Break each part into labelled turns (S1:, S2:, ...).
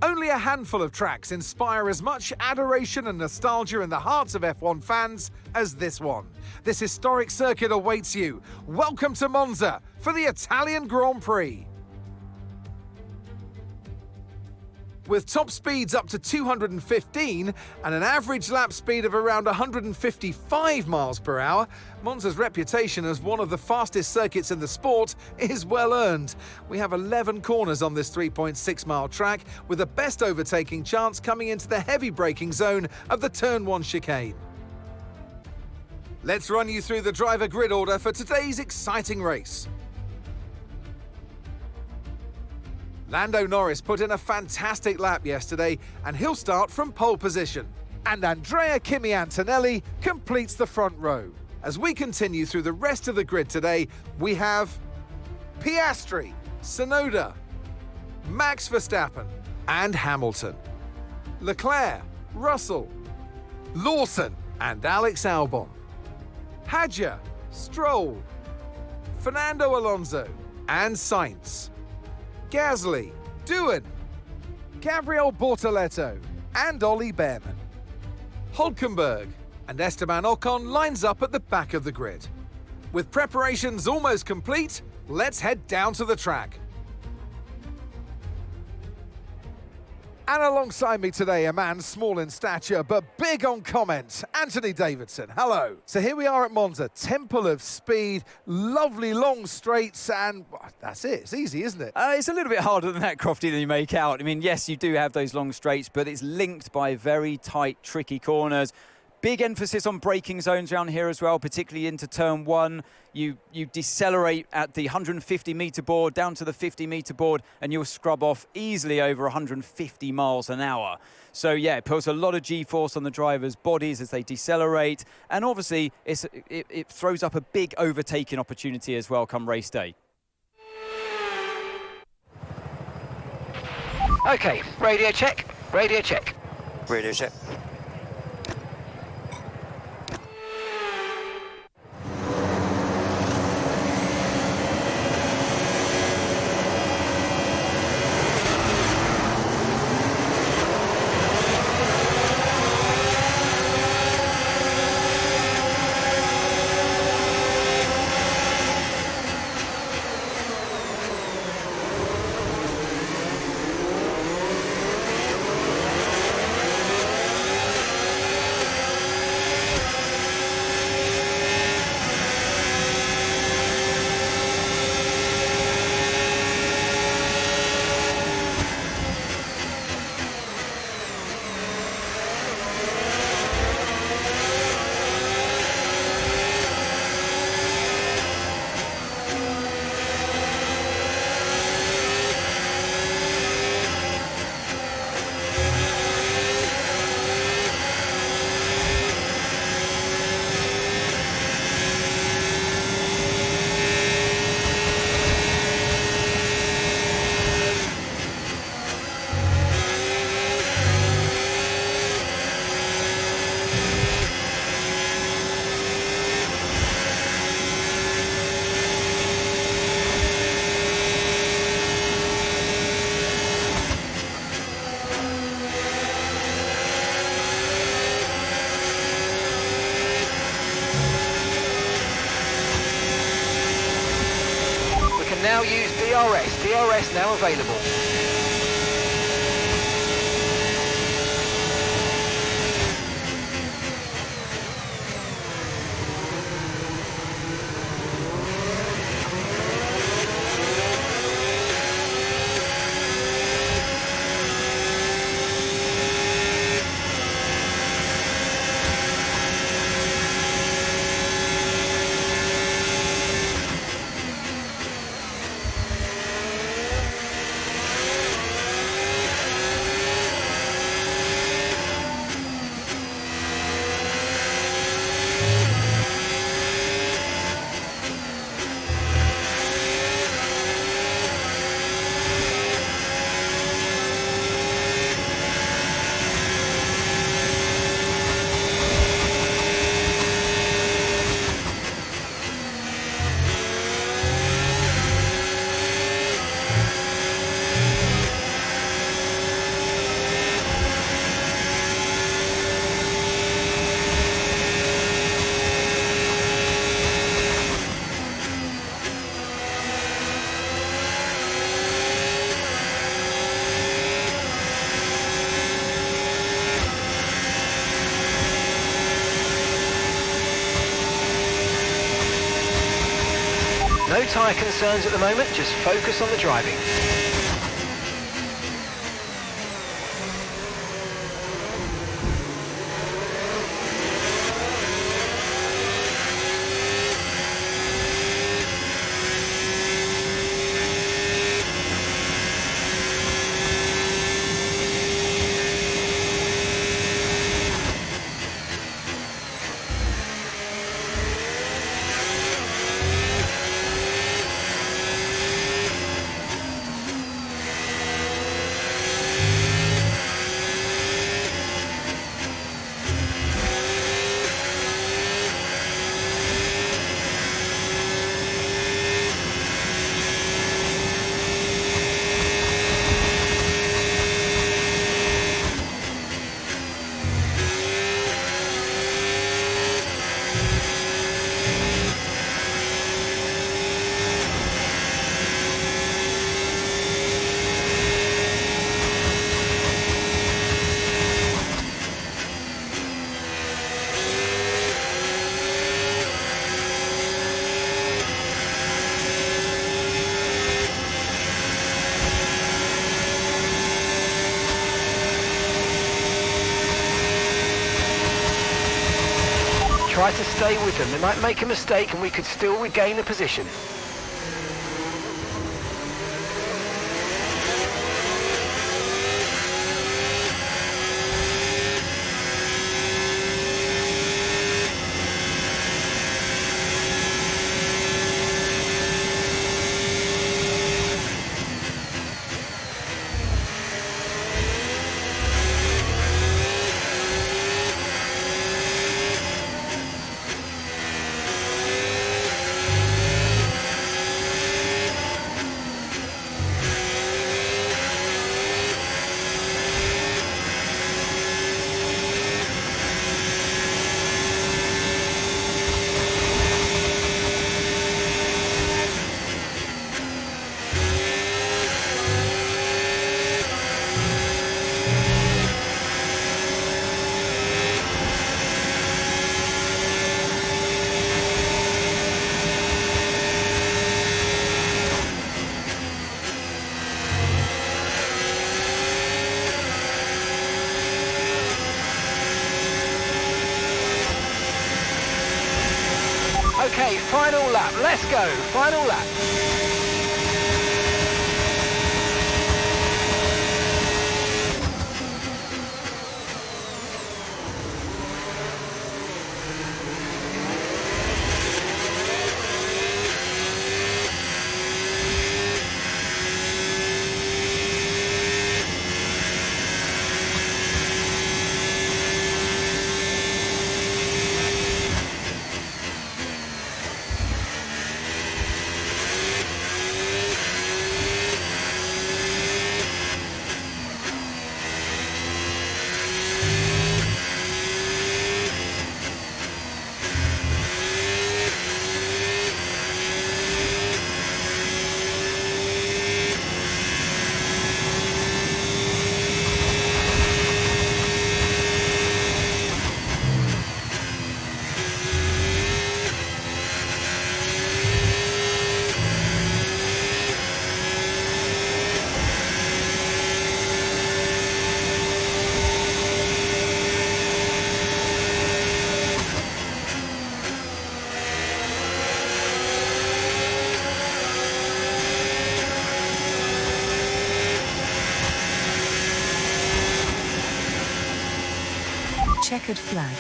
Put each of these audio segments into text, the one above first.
S1: Only a handful of tracks inspire as much adoration and nostalgia in the hearts of F1 fans as this one. This historic circuit awaits you. Welcome to Monza for the Italian Grand Prix. With top speeds up to 215 and an average lap speed of around 155 miles per hour, Monza's reputation as one of the fastest circuits in the sport is well earned. We have 11 corners on this 3.6-mile track, with the best overtaking chance coming into the heavy braking zone of the Turn 1 chicane. Let's run you through the driver grid order for today's exciting race. Lando Norris put in a fantastic lap yesterday, and he'll start from pole position. And Andrea Kimi Antonelli completes the front row. As we continue through the rest of the grid today, we have Piastri, Tsunoda, Max Verstappen and Hamilton, Leclerc, Russell, Lawson and Alex Albon, Hadjar, Stroll, Fernando Alonso and Sainz, Gasly, Doohan, Gabriel Bortoleto and Ollie Behrman. Hulkenberg and Esteban Ocon lines up at the back of the grid. With preparations almost complete, let's head down to the track. And alongside me today, a man small in stature but big on comment, Anthony Davidson. Hello. So here we are at Monza, Temple of Speed, lovely long straights, and well, that's it. It's easy, isn't it?
S2: It's a little bit harder than that, Crofty, than you make out. I mean, yes, you do have those long straights, but it's linked by very tight, tricky corners. Big emphasis on braking zones around here as well, particularly into turn 1. You decelerate at the 150-metre board down to the 50-metre board, and you'll scrub off easily over 150 miles an hour. So, yeah, it puts a lot of G-force on the drivers' bodies as they decelerate. And obviously, it throws up a big overtaking opportunity as well come race day.
S3: OK, radio check, radio check.
S4: Radio check.
S3: Now use DRS. DRS now available. No tyre concerns at the moment, just focus on the driving. Try to stay with them. They might make a mistake and we could still regain the position. Okay, final lap. Let's go. Final lap.
S4: Checkered flag.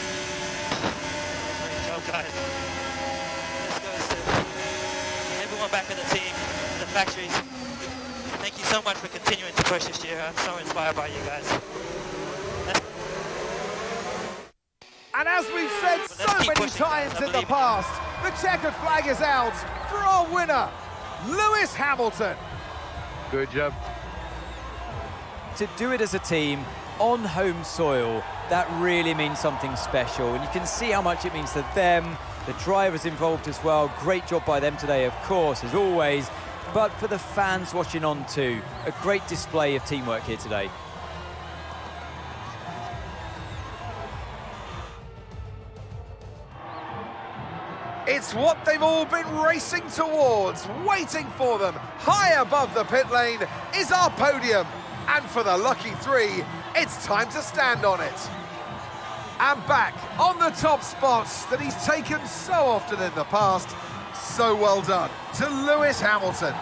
S5: Great job, guys. This goes to everyone back in the team, the factories. Thank you so much for continuing to push this year. I'm so inspired by you guys.
S1: And as we've said so many times in the past, the checkered flag is out for our winner, Lewis Hamilton.
S6: Good job.
S2: To do it as a team on home soil, that really means something special, and you can see how much it means to them, the drivers involved as well. Great job by them today, of course, as always, but for the fans watching on too, a great display of teamwork here today.
S1: It's It's what they've all been racing towards, waiting for them. High above the pit lane is our podium. And for the lucky three, it's time to stand on it. And back on the top spots that he's taken so often in the past. So well done to Lewis Hamilton.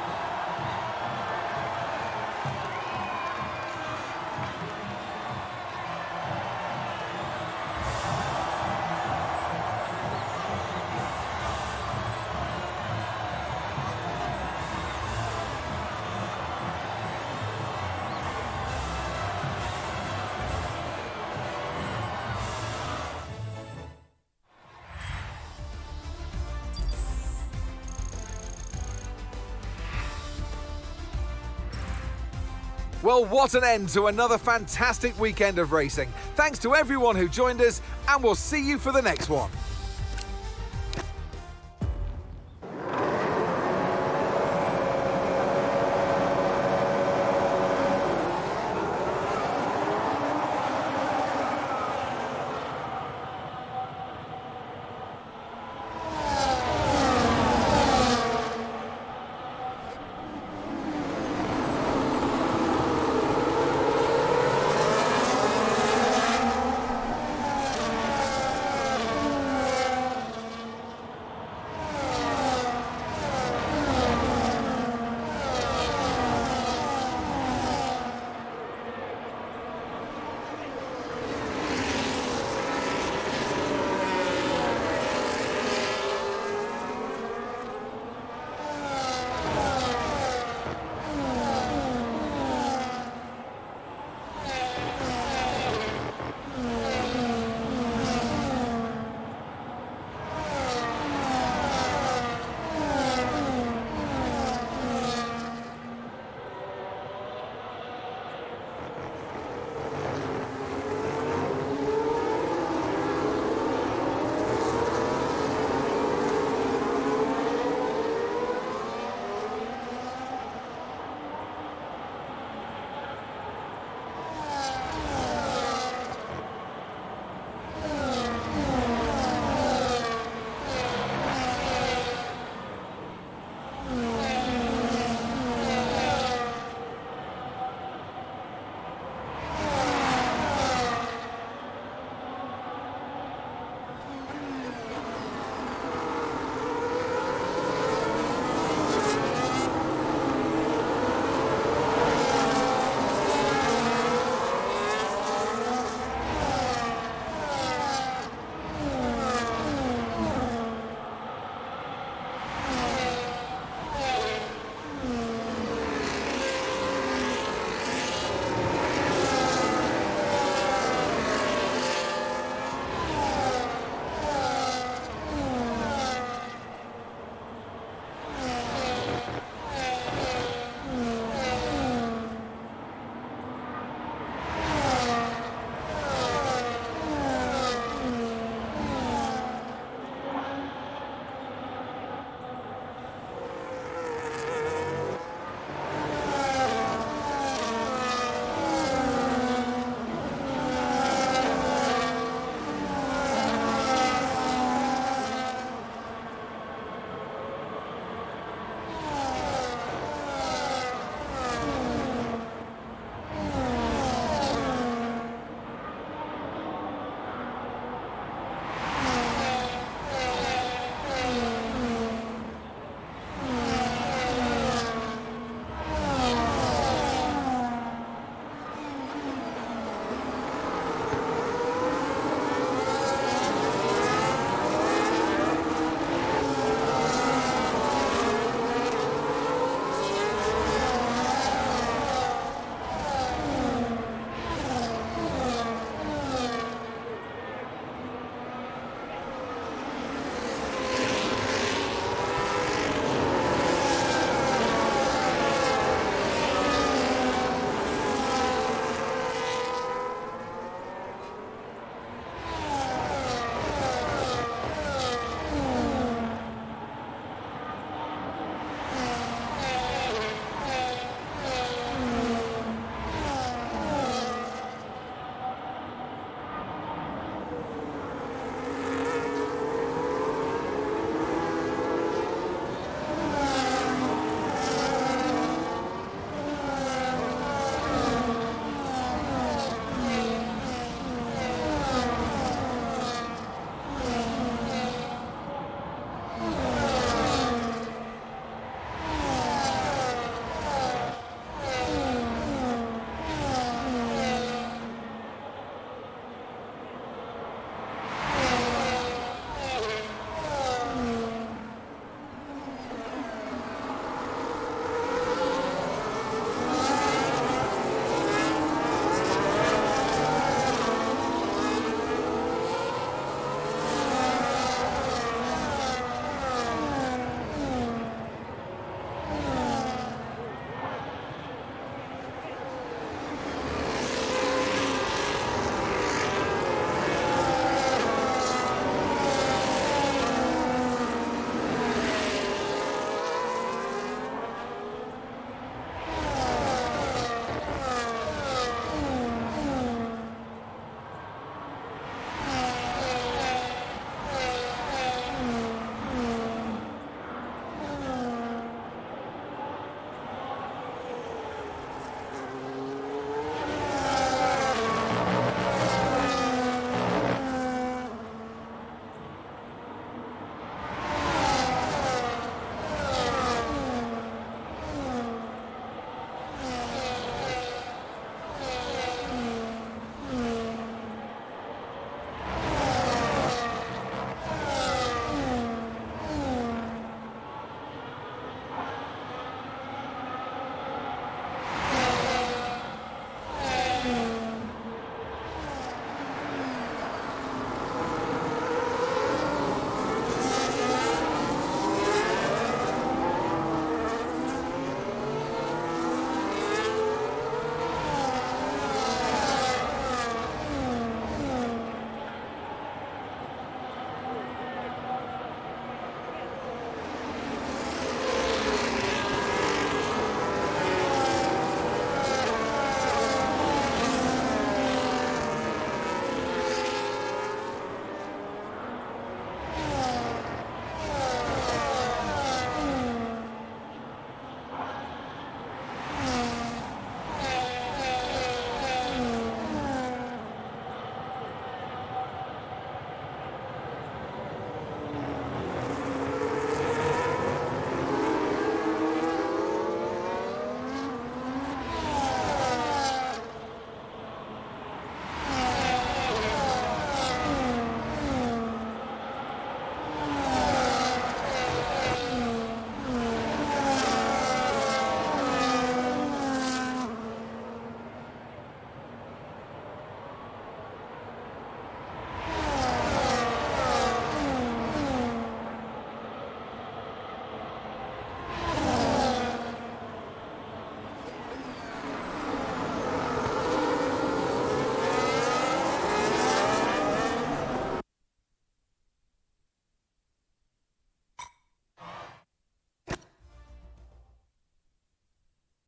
S1: Well, what an end to another fantastic weekend of racing. Thanks to everyone who joined us, and we'll see you for the next one.